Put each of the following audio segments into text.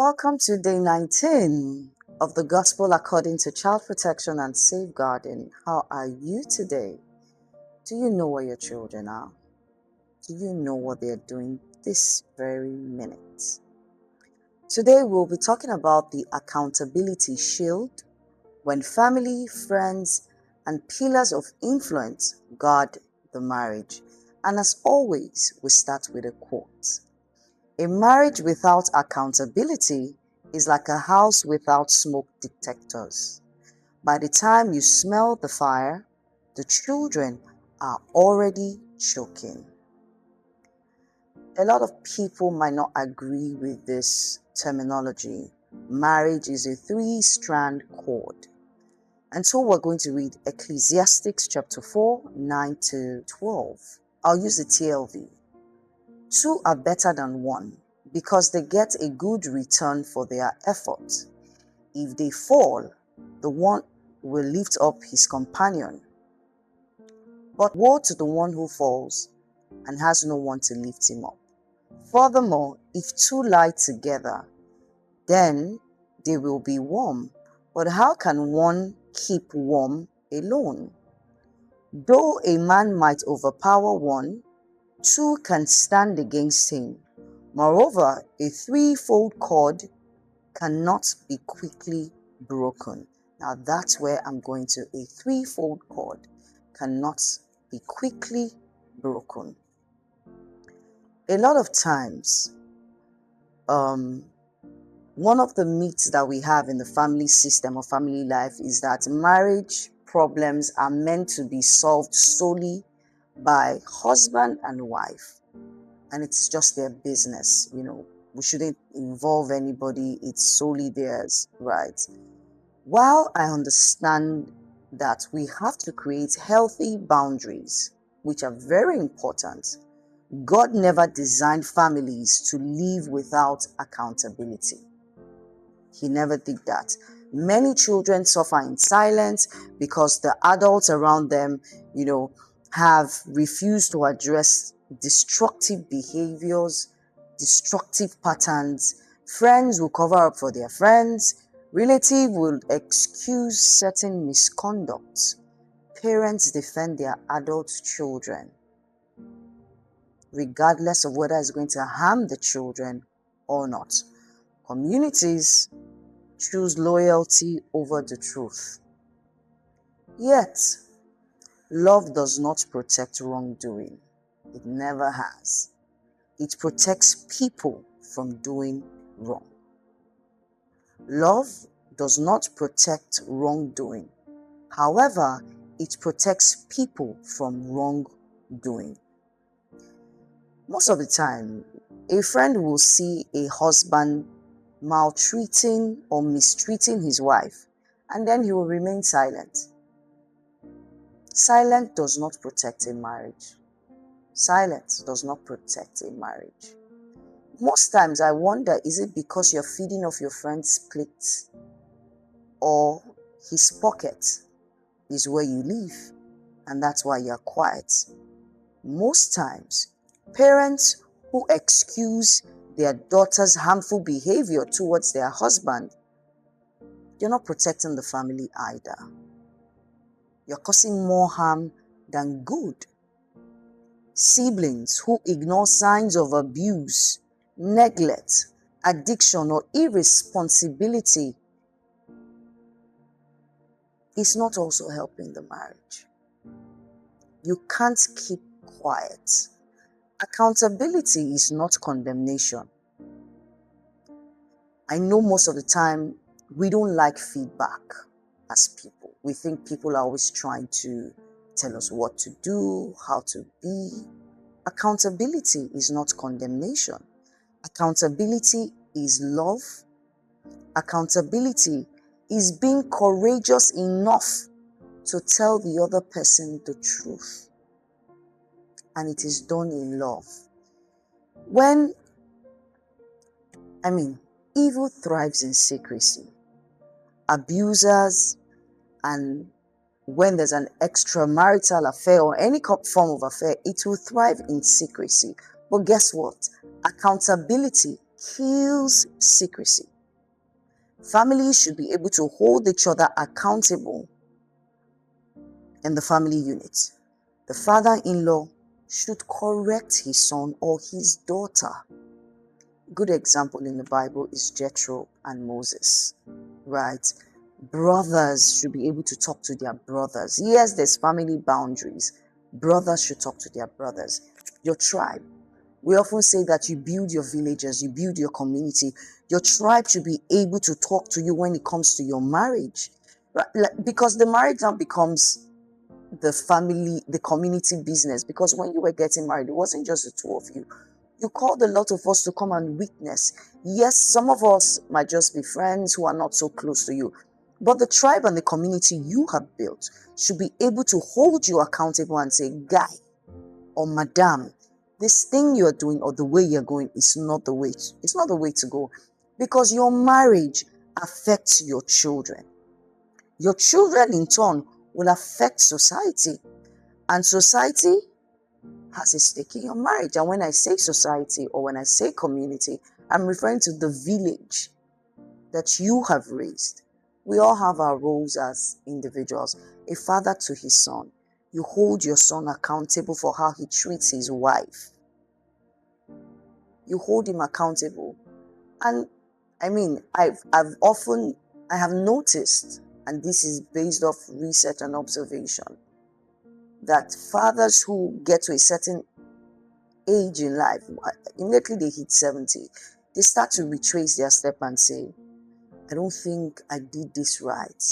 Welcome to day 19 of the Gospel according to Child Protection and Safeguarding. How are you today? Do you know where your children are? Do you know what they're doing this very minute? Today we'll be talking about the accountability shield when family, friends, and pillars of influence guard the marriage. And as always, we start with a quote. A marriage without accountability is like a house without smoke detectors. By the time you smell the fire, the children are already choking. A lot of people might not agree with this terminology. Marriage is a three-strand cord. And so we're going to read Ecclesiastes chapter 4, 9 to 12. I'll use the TLV. Two are better than one because they get a good return for their effort. If they fall, the one will lift up his companion. But woe to the one who falls and has no one to lift him up. Furthermore, if two lie together, then they will be warm. But how can one keep warm alone? Though a man might overpower one, two can stand against him. Moreover, a threefold cord cannot be quickly broken. Now that's where I'm going to. A threefold cord cannot be quickly broken. A lot of times, one of the myths that we have in the family system or family life is that marriage problems are meant to be solved solely by husband and wife. And it's just their business, we shouldn't involve anybody, it's solely theirs, right? While I understand that we have to create healthy boundaries, which are very important, God never designed families to live without accountability. He never did that. Many children suffer in silence because the adults around them, have refused to address destructive behaviors, destructive patterns. Friends will cover up for their friends. Relatives will excuse certain misconduct. Parents defend their adult children, regardless of whether it's going to harm the children or not. Communities choose loyalty over the truth. Yet, love does not protect wrongdoing. It never has. It protects people from doing wrong. Love does not protect wrongdoing. However, it protects people from wrongdoing. Most of the time, a friend will see a husband maltreating or mistreating his wife, and then he will remain silent. Silence does not protect a marriage. Silence does not protect a marriage. Most times I wonder, is it because you're feeding off your friend's plate or his pocket is where you live and that's why you're quiet? Most times, parents who excuse their daughter's harmful behavior towards their husband, you're not protecting the family either. You're causing more harm than good. Siblings who ignore signs of abuse, neglect, addiction, or irresponsibility is not also helping the marriage. You can't keep quiet. Accountability is not condemnation. I know most of the time we don't like feedback as people. We think people are always trying to tell us what to do, how to be. Accountability is not condemnation. Accountability is love. Accountability is being courageous enough to tell the other person the truth. And it is done in love. Evil thrives in secrecy. Abusers, and when there's an extramarital affair or any form of affair, it will thrive in secrecy. But guess what? Accountability kills secrecy. Families should be able to hold each other accountable in the family unit. The father-in-law should correct his son or his daughter. Good example in the Bible is Jethro and Moses, right? Brothers should be able to talk to their brothers. Yes, there's family boundaries. Brothers should talk to their brothers. Your tribe. We often say that you build your villages, you build your community. Your tribe should be able to talk to you when it comes to your marriage. Right? Because the marriage now becomes the family, the community business. Because when you were getting married, it wasn't just the two of you. You called a lot of us to come and witness. Yes, some of us might just be friends who are not so close to you. But the tribe and the community you have built should be able to hold you accountable and say, guy or madam, this thing you're doing or the way you're going is not the way. It's not the way to go. Because your marriage affects your children. Your children, in turn, will affect society. And society has a stake in your marriage. And when I say society or when I say community, I'm referring to the village that you have raised. We all have our roles as individuals. A father to his son. You hold your son accountable for how he treats his wife. You hold him accountable. And I mean, I have noticed, and this is based off research and observation, that fathers who get to a certain age in life, immediately they hit 70, they start to retrace their step and say, I don't think I did this right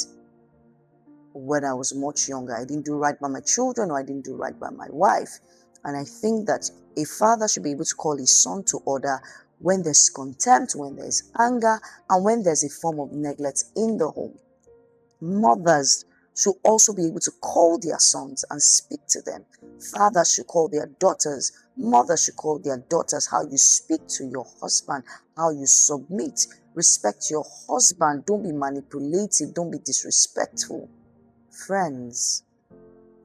when I was much younger. I didn't do right by my children, or I didn't do right by my wife. And I think that a father should be able to call his son to order when there's contempt, when there's anger, and when there's a form of neglect in the home. Mothers should also be able to call their sons and speak to them. Fathers should call their daughters. Mothers should call their daughters. How you speak to your husband, how you submit. Respect your husband. Don't be manipulative. Don't be disrespectful. Friends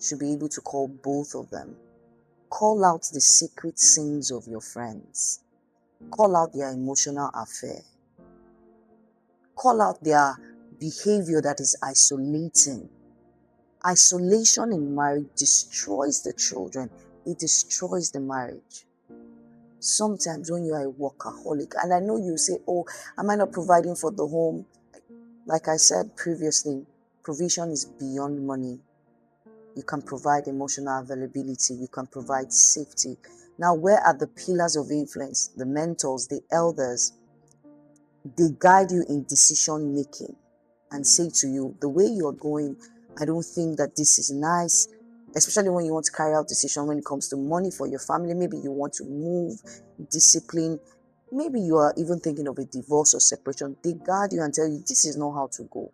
should be able to call both of them. Call out the secret sins of your friends. Call out their emotional affair. Call out their behavior that is isolating. Isolation in marriage destroys the children. It destroys the marriage. Sometimes when you are a workaholic, and I know you say, oh, am I not providing for the home? Like I said previously, provision is beyond money. You can provide emotional availability. You can provide safety. Now, where are the pillars of influence? The mentors, the elders. They guide you in decision making and say to you, the way you're going, I don't think that this is nice, especially when you want to carry out decision when it comes to money for your family. Maybe you want to move, discipline. Maybe you are even thinking of a divorce or separation. They guide you and tell you, this is not how to go.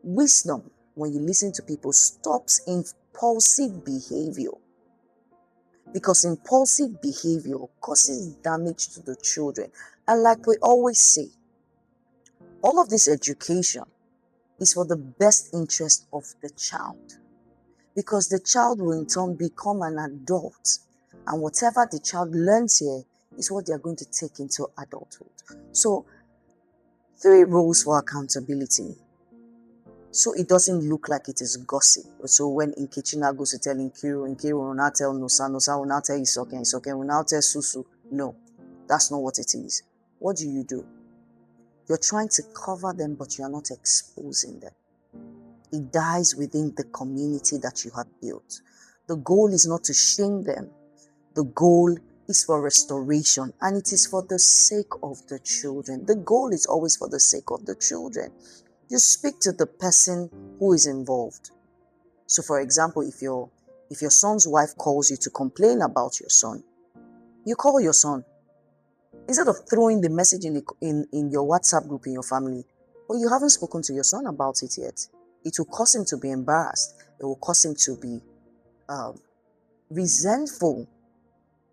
Wisdom, when you listen to people, stops impulsive behavior. Because impulsive behavior causes damage to the children. And like we always say, all of this education is for the best interest of the child. Because the child will in turn become an adult. And whatever the child learns here is what they are going to take into adulthood. So, 3 rules for accountability. So it doesn't look like it is gossip. So when Nkechi goes to tell Nkiru will not tell Nusa will not tell Isoke will not tell Susu. No, that's not what it is. What do? You're trying to cover them, but you're not exposing them. It dies within the community that you have built. The goal is not to shame them. The goal is for restoration, and it is for the sake of the children. The goal is always for the sake of the children. You speak to the person who is involved. So for example, if your son's wife calls you to complain about your son, you call your son. Instead of throwing the message in your WhatsApp group in your family, but you haven't spoken to your son about it yet. It will cause him to be embarrassed. It will cause him to be resentful.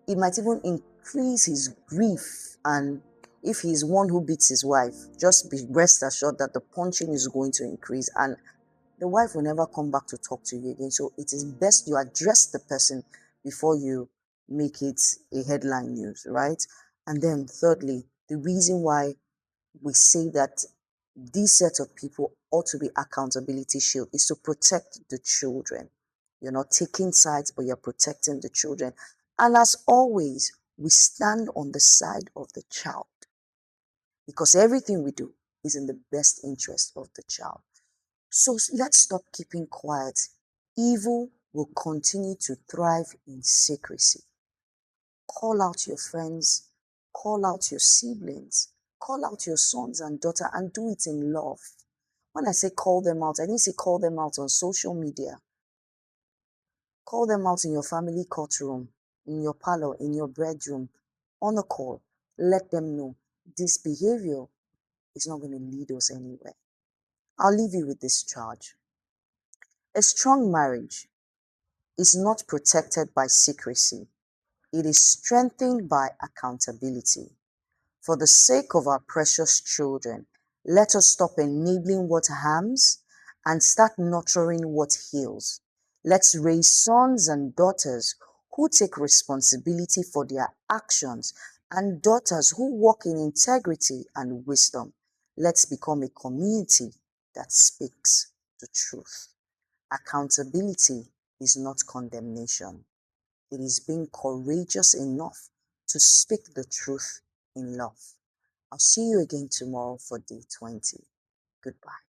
It might even increase his grief. And if he's one who beats his wife, just be rest assured that the punching is going to increase, and the wife will never come back to talk to you again. So it is best you address the person before you make it a headline news, right? And then thirdly, the reason why we say that This set of people ought to be accountability shield, is to protect the children. You're not taking sides, but you're protecting the children. And as always, we stand on the side of the child because everything we do is in the best interest of the child. So let's stop keeping quiet. Evil will continue to thrive in secrecy. Call out your friends, call out your siblings, call out your sons and daughter, and do it in love. When I say call them out, I didn't say call them out on social media. Call them out in your family courtroom, in your parlor, in your bedroom, on a call. Let them know this behavior is not going to lead us anywhere. I'll leave you with this charge. A strong marriage is not protected by secrecy. It is strengthened by accountability. For the sake of our precious children, let us stop enabling what harms and start nurturing what heals. Let's raise sons and daughters who take responsibility for their actions and daughters who walk in integrity and wisdom. Let's become a community that speaks the truth. Accountability is not condemnation. It is being courageous enough to speak the truth in love. I'll see you again tomorrow for day 20. Goodbye.